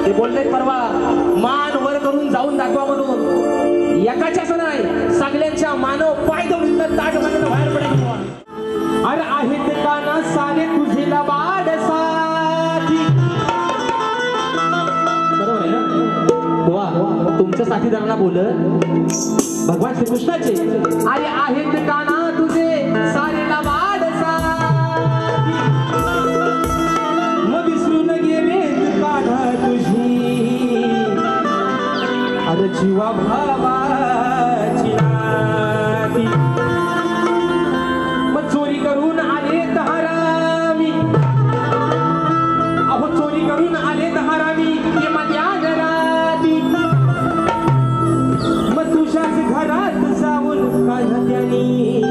ते बोलले परवा मान वर करून जाऊन दाखवा म्हणून. एकाच्याच नाही सगळ्यांच्या मानव पाय धरून ताट बांधून बाहेर पडेल. अरे आहेत काना सारे तुझे लबाड साथी. बरोबर आहे ना बुवा. तुमच्या साथीदारांना बोल भगवान श्रीकृष्णाचे. अरे आहेत काना तुझे सारे लबाड साथी. मग विसरून गेले काना तुझी अरे जीवा भावाची नाती. मग चोरी करून आले हरामी. अहो चोरी करून आले हरामी ते माझ्या घराती. मग तुझ्याच घरात जाऊन काढत्यानी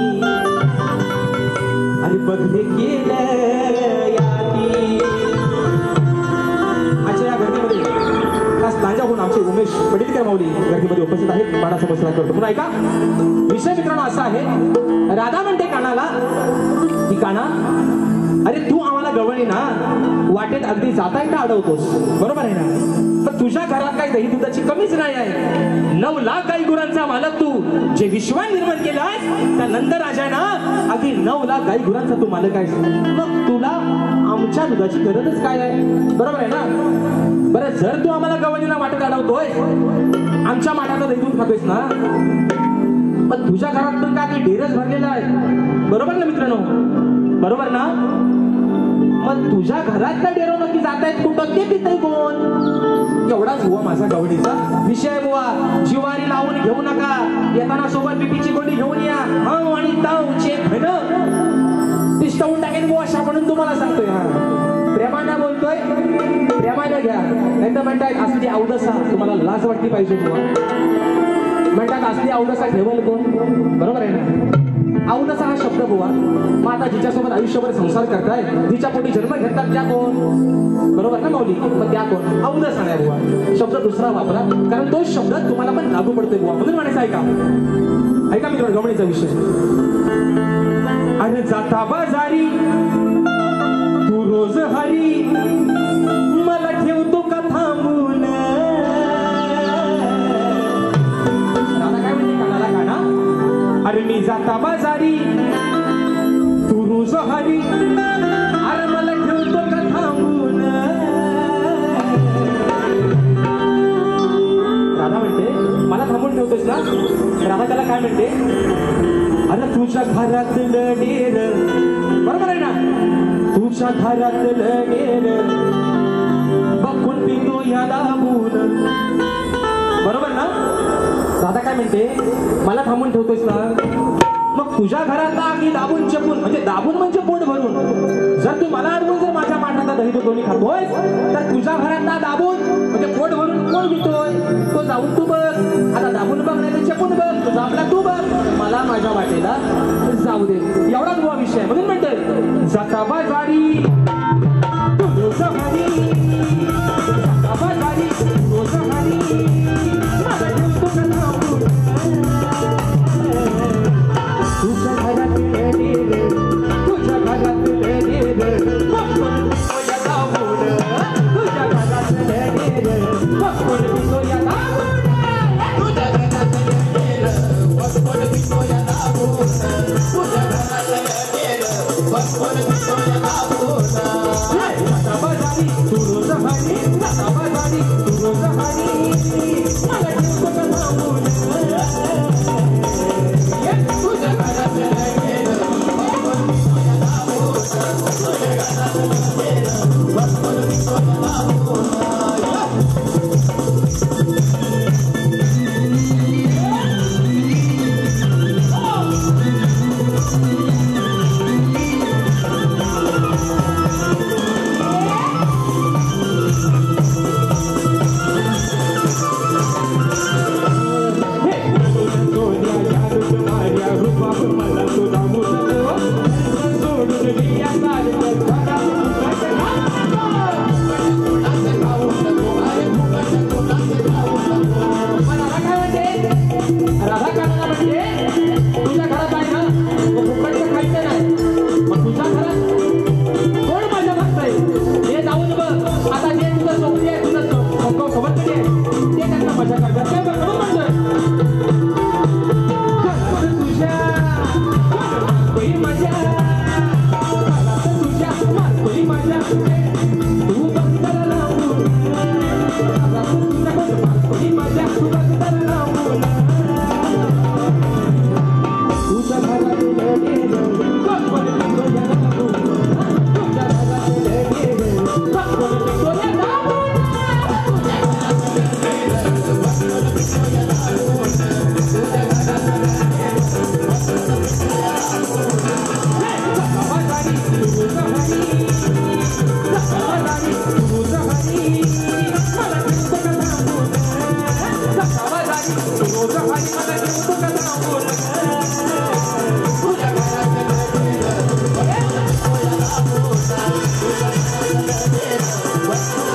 अरे बघले केलं याती. अच्छा या गर्दीमध्ये खास तांजाहून आमचे उमेश पडिलकर माऊली गर्दीमध्ये उपस्थित आहेत. पाण्याचा बसला करतो पुन्हा ऐका. विषय मित्रांनो असा आहे. राधा म्हणते कानाला की काना अरे तू आम्हाला गवळणी ना वाटेत अगदी जाता येता अडवतोस. बरोबर आहे ना. पण तुझ्या घरात काही दही दुधाची कमीच नाही आहे. 9 लाख गाई गुरांचा मालक तू. जे विश्वान निर्माण केलाय त्या नंद राजा ना अगदी 9 लाख गाई गुरांचा तू मालक आहेस. मग तुला आमच्या दुधाची गरजच काय आहे. बरोबर आहे ना. बरं जर तू आम्हाला गवळणीला वाटेत अडवतोय आमच्या माठाचा दही दूध खातोयस ना पण तुझ्या घरात पण काय ढेरच भरलेला आहे. बरोबर ना मित्रांनो. बरोबर ना. मग तुझ्या घरात त्या डेरो नक्की जात आहेत कुठं ते पितय कोण. एवढाच बुवा माझा गवडीचा विषय बुवा. जिवारी लावून घेऊ नका. येताना सोबत बीपीची गोळी घेऊन या. हं आणि तावचे भन तिष्ठवून टाकेन बुवा अशा म्हणून तुम्हाला सांगतोय. हा प्रेमाने बोलतोय प्रेमाने घ्या. नाही तर म्हणतायत असली अवदसा तुम्हाला लाज वाटली पाहिजे बुवा. म्हणतात असली अवदसा ठेवल कोण. बरोबर आहे ना. अवदसा हा शब्द बुवा. मग आता जिच्यासोबत आयुष्यभर संसार करताय जिच्या पोटी जन्म घेतात त्या कोण. बरोबर ना माऊली. मग त्या कोण अवदसा नाही बुवा. शब्द दुसरा वापरा कारण तो शब्द तुम्हाला पण लागू पडतोय बुवा. म्हणून म्हणायचं ऐका. ऐका मित्रांनो गवळीचा विषय. अरे जाता बाजारी तू रोज हरी मला ठेवतो का थांबून. दादा काय म्हणते कानाला काना. अरे मी जाता बाजारी तू रोज हरी अरे मला ठेवतो का थांबून. राधा म्हणते मला थांबून ठेवतोस ना. राधा त्याला काय म्हणते अरे तुझ्या घरातलं डेर. बरोबर आहे ना. तुझ्या घरातलं डेर बघून पितो या दाबून. बरोबर ना. दादा काय म्हणते मला थांबून ठेवतोयस ना मग तुझ्या घरात आम्ही दाबून चपून म्हणजे दाबून म्हणजे पोट भरून. जर तू मला अडवून जर माझ्या माठाचा दही तो दोन्ही खातोय तर तुझ्या घरात दाबून म्हणजे पोट भरून कोण पितोय तो जाऊन तू बघ. आता दाबून बघ नाही तर चपून बघ. तुझा आपला तू बघ. मला माझ्या वाटेला जाऊ दे. एवढाच बुवा विषय. म्हणून म्हणतोय जाता बाजारी तू रोज हरी जाता बाजारी रोज हरी मला ठेवतो का थांबून. तुझ्या घरातले डेर तुझ्या घरातले डेर बघून पितो या दाबून. तुझ्या घरातले डेर बघून पितो या दाबून. तुझ्या घरातले डेर बघून पितो या दाबून. तुझ्या घरातले डेर बघून पितो या दाबून. माझ्या काळजात काय बरं म्हणतोय तुझ्या मारतोय माझ्या तुझ्या मारतोय माझ्या तू बंदर लावून तुझ्या मारतोय माझ्या तू बंदर लावून तुझ्या घरात गेलो What?